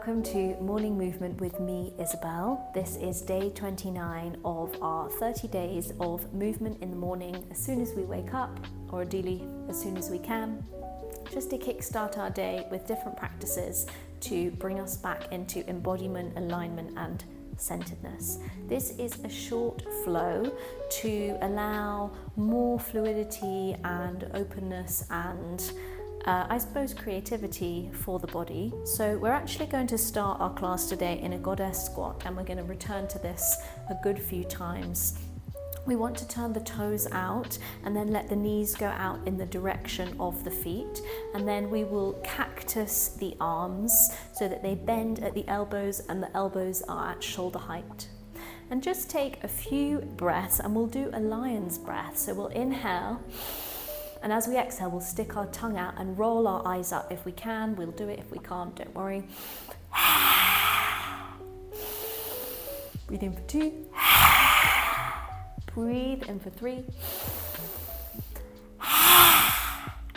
Welcome to Morning Movement with me, Isabel. This is day 29 of our 30 days of movement in the morning as soon as we wake up, or ideally as soon as we can, just to kickstart our day with different practices to bring us back into embodiment, alignment and centeredness. This is a short flow to allow more fluidity and openness and I suppose creativity for the body. So we're actually going to start our class today in a goddess squat, and we're going to return to this a good few times. We want to turn the toes out and then let the knees go out in the direction of the feet, and then we will cactus the arms so that they bend at the elbows and the elbows are at shoulder height. And just take a few breaths, and we'll do a lion's breath. So we'll inhale, and as we exhale, we'll stick our tongue out and roll our eyes up if we can. We'll do it if we can't, don't worry. Breathe in for 2. Breathe in for 3.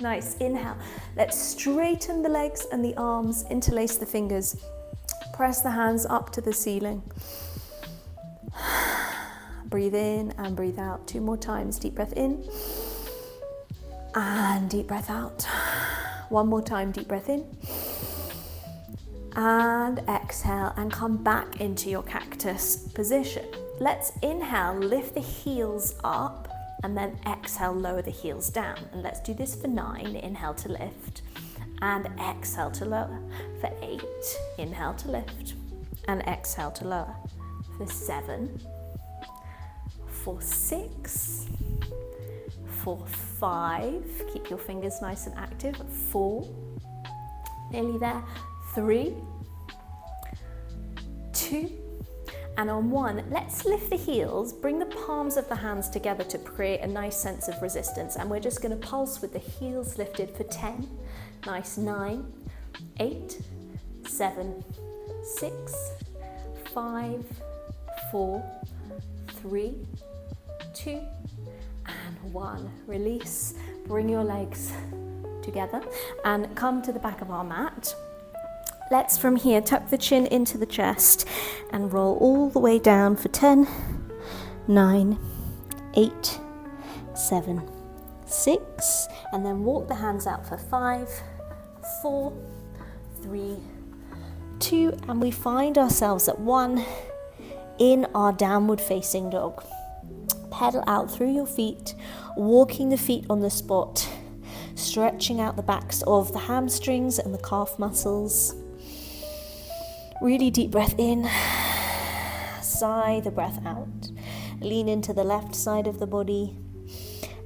Nice, inhale. Let's straighten the legs and the arms, interlace the fingers. Press the hands up to the ceiling. Breathe in and breathe out. 2 more times. Deep breath in. And deep breath out. 1 more time, deep breath in. And exhale and come back into your cactus position. Let's inhale, lift the heels up, and then exhale, lower the heels down. And let's do this for 9, inhale to lift, and exhale to lower. For 8, inhale to lift, and exhale to lower. For 7, for 6, for 5, keep your fingers nice and active, 4, nearly there, 3, 2, and on 1, let's lift the heels, bring the palms of the hands together to create a nice sense of resistance, and we're just going to pulse with the heels lifted for 10, nice, 9, 8, 7, 6, 5, 4, 3, 2, and 1. Release, bring your legs together and come to the back of our mat. Let's from here tuck the chin into the chest and roll all the way down for 10, 9, 8, 7, 6, and then walk the hands out for 5, 4, 3, 2, and we find ourselves at 1 in our downward facing dog. Pedal out through your feet, walking the feet on the spot, stretching out the backs of the hamstrings and the calf muscles. Really deep breath in, sigh the breath out. Lean into the left side of the body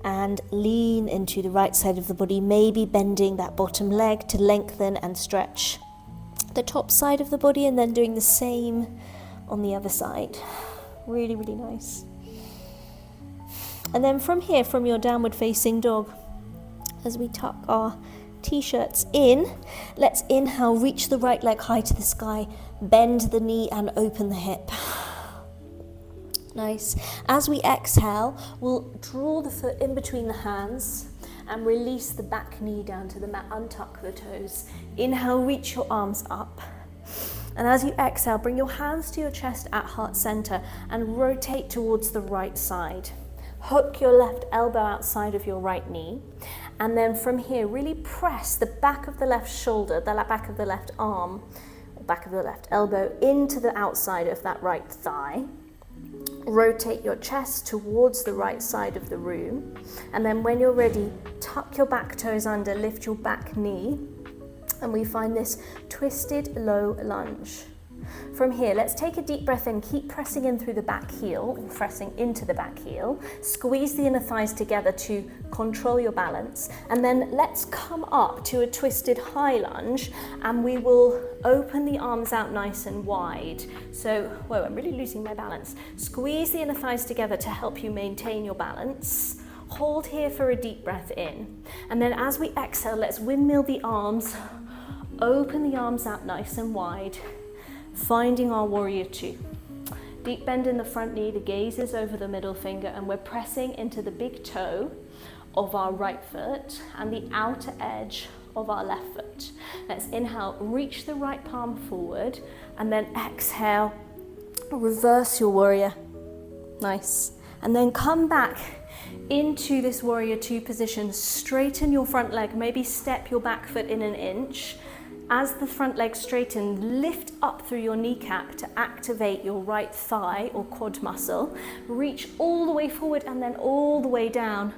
and lean into the right side of the body, maybe bending that bottom leg to lengthen and stretch the top side of the body, and then doing the same on the other side. Really, really nice. And then from here, from your downward facing dog, as we tuck our t-shirts in, let's inhale, reach the right leg high to the sky, bend the knee and open the hip. Nice. As we exhale, we'll draw the foot in between the hands and release the back knee down to the mat, untuck the toes. Inhale, reach your arms up. And as you exhale, bring your hands to your chest at heart center and rotate towards the right side. Hook your left elbow outside of your right knee, and then from here really press the back of the left shoulder, the back of the left arm, or back of the left elbow into the outside of that right thigh. Rotate your chest towards the right side of the room, and then when you're ready, tuck your back toes under, lift your back knee, and we find this twisted low lunge. From here, let's take a deep breath in, keep pressing in through the back heel, or pressing into the back heel. Squeeze the inner thighs together to control your balance. And then let's come up to a twisted high lunge, and we will open the arms out nice and wide. So, whoa, I'm really losing my balance. Squeeze the inner thighs together to help you maintain your balance. Hold here for a deep breath in. And then as we exhale, let's windmill the arms, open the arms out nice and wide. Finding our warrior 2. Deep bend in the front knee, the gaze is over the middle finger, and we're pressing into the big toe of our right foot and the outer edge of our left foot. Let's inhale, reach the right palm forward, and then exhale, reverse your warrior. Nice. And then come back into this warrior two position. Straighten your front leg, maybe step your back foot in an inch. As the front leg straightens, lift up through your kneecap to activate your right thigh or quad muscle. Reach all the way forward and then all the way down,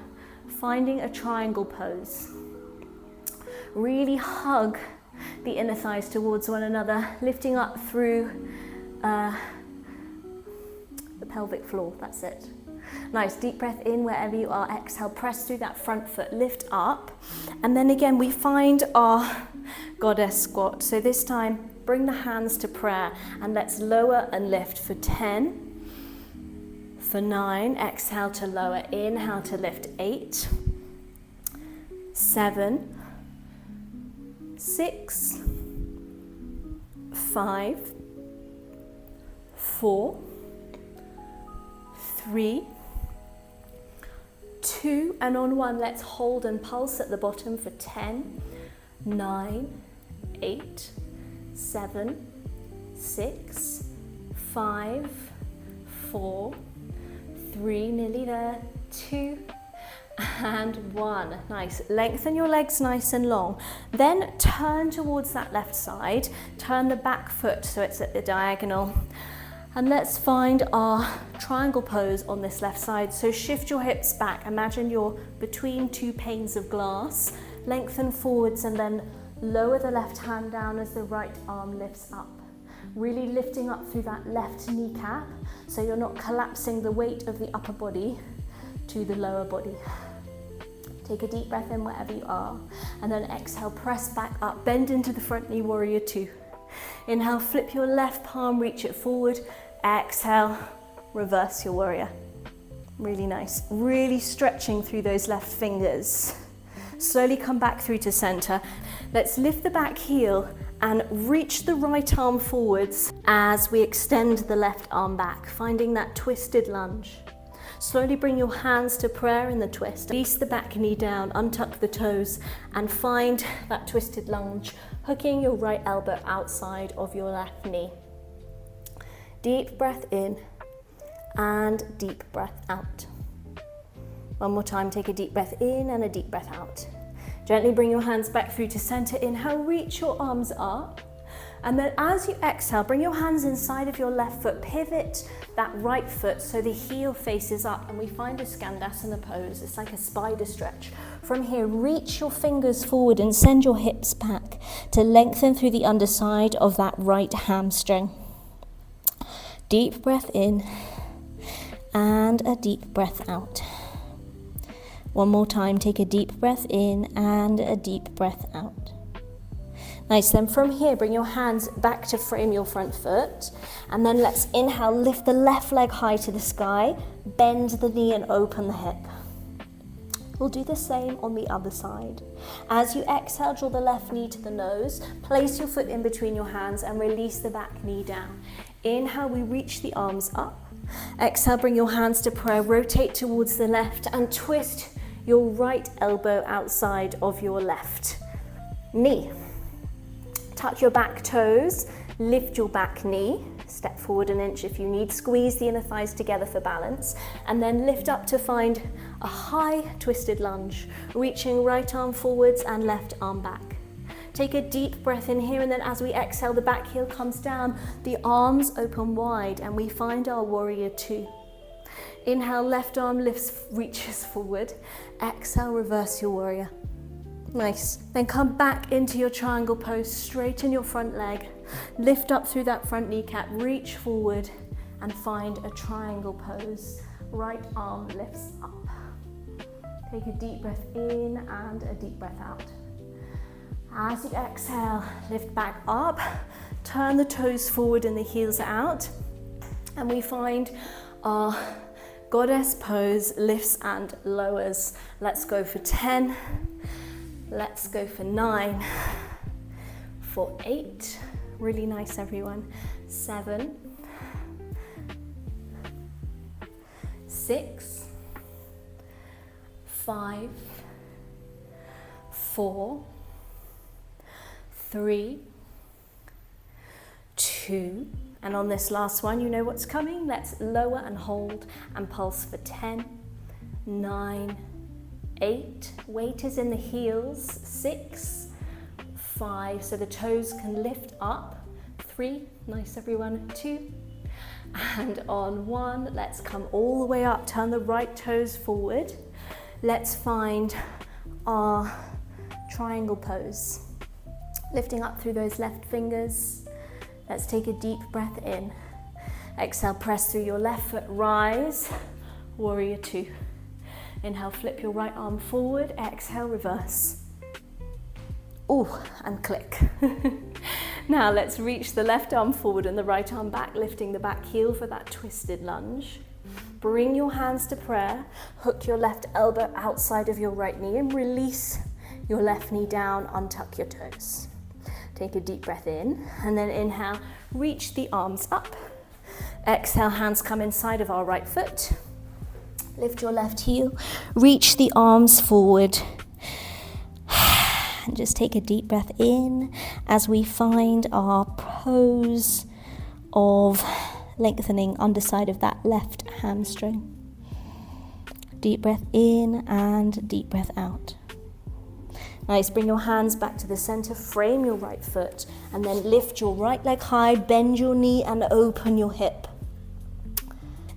finding a triangle pose. Really hug the inner thighs towards one another, lifting up through the pelvic floor. That's it. Nice, deep breath in wherever you are. Exhale, press through that front foot, lift up. And then again, we find our goddess squat. So this time, bring the hands to prayer and let's lower and lift for 10, for 9, exhale to lower, inhale to lift, 8, 7, 6, 5, 4, 3, 2, and on 1, let's hold and pulse at the bottom for 10, 9, 8, 7, 6, 5, 4, 3, nearly there, 2, and 1. Nice. Lengthen your legs nice and long. Then turn towards that left side. Turn the back foot so it's at the diagonal. And let's find our triangle pose on this left side. So shift your hips back. Imagine you're between two panes of glass. Lengthen forwards and then lower the left hand down as the right arm lifts up. Really lifting up through that left kneecap so you're not collapsing the weight of the upper body to the lower body. Take a deep breath in wherever you are. And then exhale, press back up. Bend into the front knee, warrior two. Inhale, flip your left palm, reach it forward. Exhale, reverse your warrior. Really nice. Really stretching through those left fingers. Slowly come back through to center. Let's lift the back heel and reach the right arm forwards as we extend the left arm back, finding that twisted lunge. Slowly bring your hands to prayer in the twist. Release the back knee down, untuck the toes, and find that twisted lunge, hooking your right elbow outside of your left knee. Deep breath in and deep breath out. One more time, take a deep breath in and a deep breath out. Gently bring your hands back through to center. Inhale, reach your arms up. And then as you exhale, bring your hands inside of your left foot, pivot that right foot so the heel faces up, and we find a Skandasana pose. It's like a spider stretch. From here, reach your fingers forward and send your hips back to lengthen through the underside of that right hamstring. Deep breath in and a deep breath out. One more time, take a deep breath in and a deep breath out. Nice, then from here, bring your hands back to frame your front foot. And then let's inhale, lift the left leg high to the sky, bend the knee and open the hip. We'll do the same on the other side. As you exhale, draw the left knee to the nose, place your foot in between your hands and release the back knee down. Inhale, we reach the arms up. Exhale, bring your hands to prayer, rotate towards the left and twist your right elbow outside of your left knee. Touch your back toes, lift your back knee, step forward an inch if you need, squeeze the inner thighs together for balance, and then lift up to find a high twisted lunge, reaching right arm forwards and left arm back. Take a deep breath in here, and then as we exhale, the back heel comes down, the arms open wide, and we find our warrior two. Inhale, left arm lifts, reaches forward. Exhale, reverse your warrior. Nice. Then come back into your triangle pose, straighten your front leg, lift up through that front kneecap, reach forward and find a triangle pose. Right arm lifts up. Take a deep breath in and a deep breath out. As you exhale, lift back up, turn the toes forward and the heels out, and we find our goddess pose, lifts and lowers. Let's go for 10. Let's go for 9, for 8, really nice everyone, 7, 6, 5, 4, 3, 2, and on this last one, you know what's coming. Let's lower and hold and pulse for 10, 9, 8, weight is in the heels, 6, 5, so the toes can lift up, 3, nice everyone, 2, and on 1, let's come all the way up, turn the right toes forward. Let's find our triangle pose. Lifting up through those left fingers. Let's take a deep breath in. Exhale, press through your left foot, rise, warrior 2. Inhale, flip your right arm forward, exhale, reverse. Oh, and click. Now let's reach the left arm forward and the right arm back, lifting the back heel for that twisted lunge. Bring your hands to prayer, hook your left elbow outside of your right knee and release your left knee down, untuck your toes. Take a deep breath in and then inhale, reach the arms up. Exhale, hands come inside of our right foot. Lift your left heel, reach the arms forward. And just take a deep breath in as we find our pose of lengthening underside of that left hamstring. Deep breath in and deep breath out. Nice, bring your hands back to the center, frame your right foot, and then lift your right leg high, bend your knee and open your hip.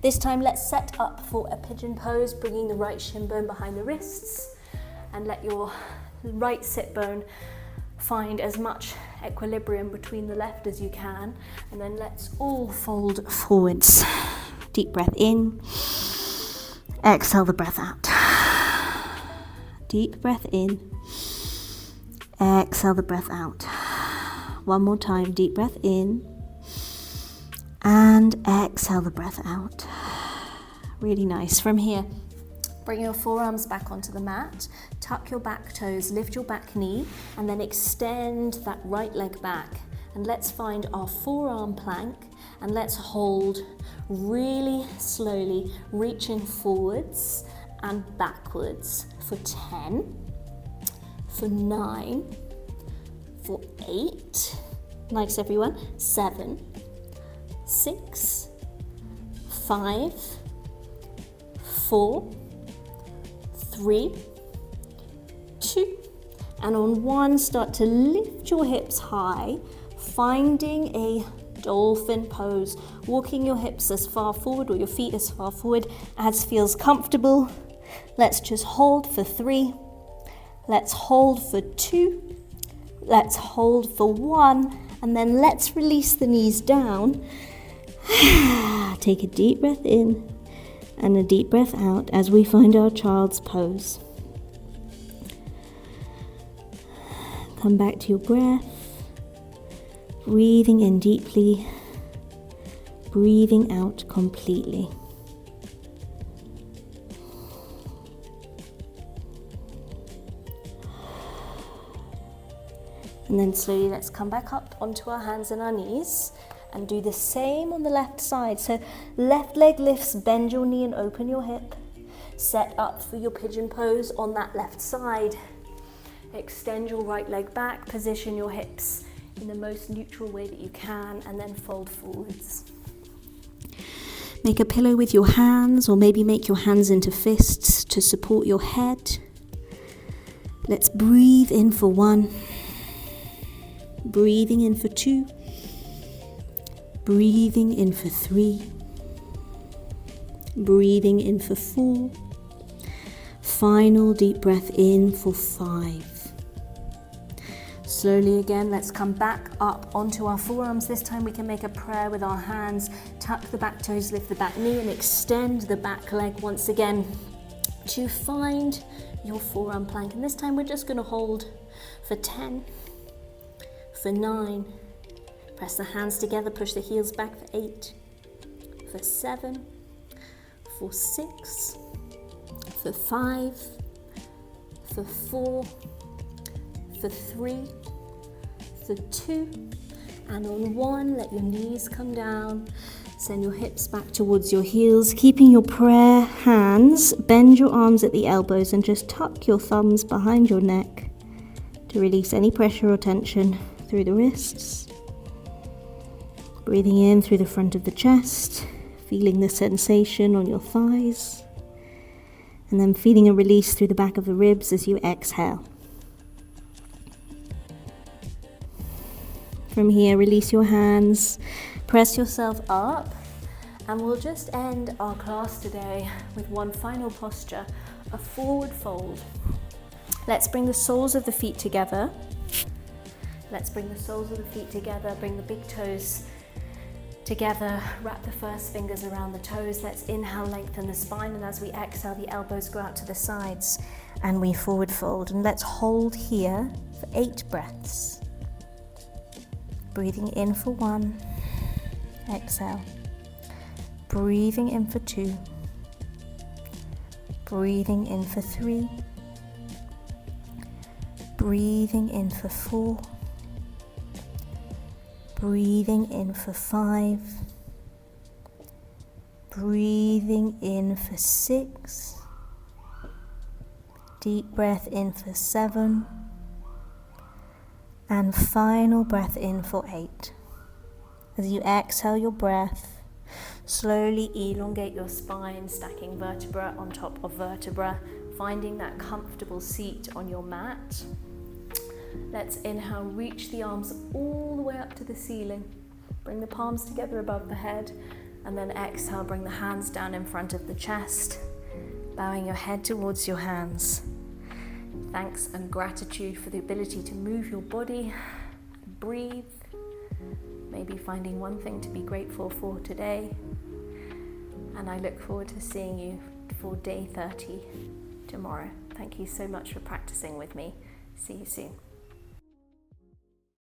This time let's set up for a pigeon pose, bringing the right shin bone behind the wrists, and let your right sit bone find as much equilibrium between the left as you can, and then let's all fold forwards. Deep breath in, exhale the breath out. Deep breath in, exhale the breath out. One more time, deep breath in and exhale the breath out. Really nice. From here, bring your forearms back onto the mat, tuck your back toes, lift your back knee, and then extend that right leg back. And let's find our forearm plank, and let's hold really slowly, reaching forwards and backwards for 10, for 9, for 8, nice everyone, 7, 6, 5, 4, 3, 2, and on 1, start to lift your hips high, finding a dolphin pose, walking your hips as far forward or your feet as far forward as feels comfortable. Let's just hold for 3, let's hold for 2, let's hold for 1, and then let's release the knees down. Take a deep breath in and a deep breath out as we find our child's pose. Come back to your breath, breathing in deeply, breathing out completely. And then slowly let's come back up onto our hands and our knees and do the same on the left side. So left leg lifts, bend your knee and open your hip. Set up for your pigeon pose on that left side. Extend your right leg back, position your hips in the most neutral way that you can, and then fold forwards. Make a pillow with your hands, or maybe make your hands into fists to support your head. Let's breathe in for 1, breathing in for 2, breathing in for 3, breathing in for 4, final deep breath in for 5. Slowly again, let's come back up onto our forearms. This time we can make a prayer with our hands. Tuck the back toes, lift the back knee, and extend the back leg once again to find your forearm plank. And this time we're just going to hold for 10, for 9, press the hands together, push the heels back for 8, for 7, for 6, for 5, for 4, for 3, for 2, and on 1, let your knees come down. Send your hips back towards your heels, keeping your prayer hands. Bend your arms at the elbows and just tuck your thumbs behind your neck to release any pressure or tension. through the wrists. Breathing in through the front of the chest, feeling the sensation on your thighs. And then feeling a release through the back of the ribs as you exhale. From here, release your hands, press yourself up, and we'll just end our class today with one final posture, a forward fold. Let's bring the soles of the feet together. Let's bring the soles of the feet together, bring the big toes together, wrap the first fingers around the toes. Let's inhale, lengthen the spine, and as we exhale, the elbows go out to the sides and we forward fold. And let's hold here for 8 breaths. Breathing in for 1, exhale. Breathing in for 2, breathing in for 3, breathing in for 4, breathing in for 5, breathing in for 6, deep breath in for 7, and final breath in for 8. As you exhale your breath, slowly elongate your spine, stacking vertebra on top of vertebra, finding that comfortable seat on your mat. Let's inhale, reach the arms all the way up to the ceiling. Bring the palms together above the head, and then exhale, bring the hands down in front of the chest, bowing your head towards your hands. Thanks and gratitude for the ability to move your body, breathe, maybe finding one thing to be grateful for today. And I look forward to seeing you for day 30 tomorrow. Thank you so much for practicing with me. See you soon.